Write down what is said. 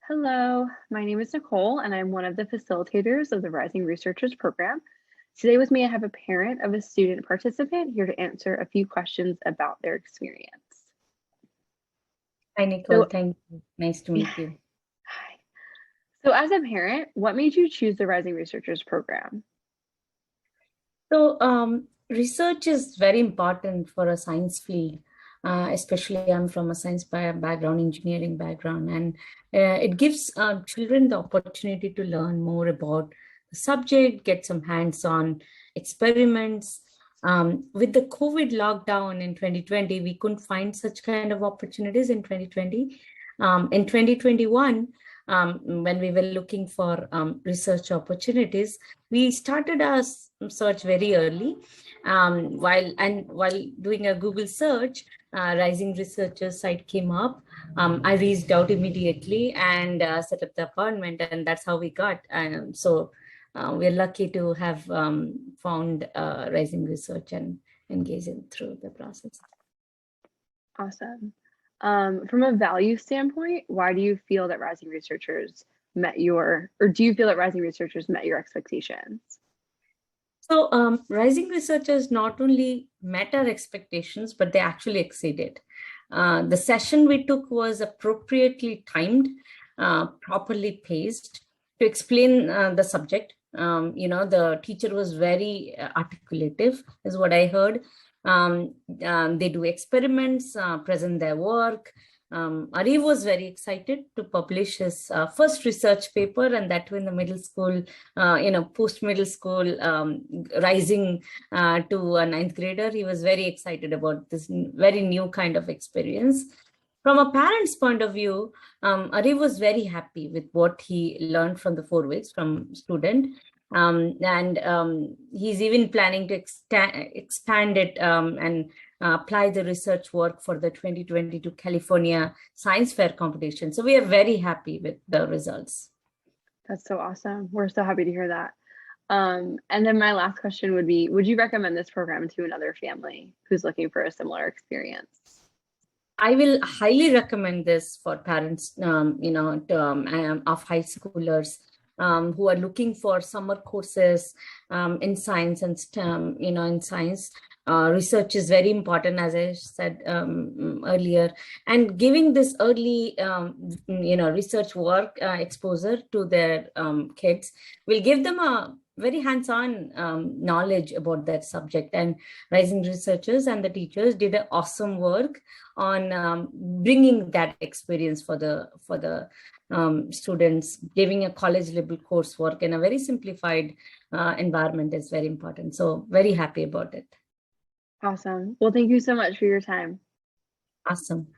Hello, my name is Nicole, and I'm one of the facilitators of the Rising Researchers Program. Today with me, I have a parent of a student participant here to answer a few questions about their experience. Hi, Nicole. Thank you. Nice to meet you. Hi. So as a parent, what made you choose the Rising Researchers Program? So research is very important for a science field, especially I'm from a science background, engineering background, and it gives children the opportunity to learn more about the subject, get some hands-on experiments. With the COVID lockdown in 2020, we couldn't find such kind of opportunities in 2020. In 2021, when we were looking for research opportunities, we started our search very early. While doing a Google search, Rising Researchers site came up. I reached out immediately and set up the appointment, and that's how we got. We're lucky to have found Rising Research and engaging through the process. Awesome. From a value standpoint, why do you feel that Rising Researchers met your, or do you feel that Rising Researchers met your expectations? So Rising Researchers not only met our expectations, but they actually exceeded. The session we took was appropriately timed, properly paced to explain the subject. The teacher was very articulative, is what I heard. They do experiments, present their work. Ari was very excited to publish his first research paper, and that too in the middle school, post-middle school, rising to a ninth grader. He was very excited about this very new kind of experience. From a parent's point of view, Ari was very happy with what he learned from the 4 weeks from student. He's even planning to expand it and apply the research work for the 2022 California Science Fair competition. So we are very happy with the results. That's so awesome. We're so happy to hear that. And then my last question would be, would you recommend this program to another family who's looking for a similar experience? I will highly recommend this for parents, of high schoolers who are looking for summer courses in science and STEM. In science, research is very important, as I said earlier, and giving this early, research work exposure to their kids will give them a very hands-on knowledge about that subject. And Rising Researchers and the teachers did an awesome work on bringing that experience for the students. Giving a college level coursework in a very simplified environment is very important. So very happy about it. Awesome. Well, thank you so much for your time. Awesome.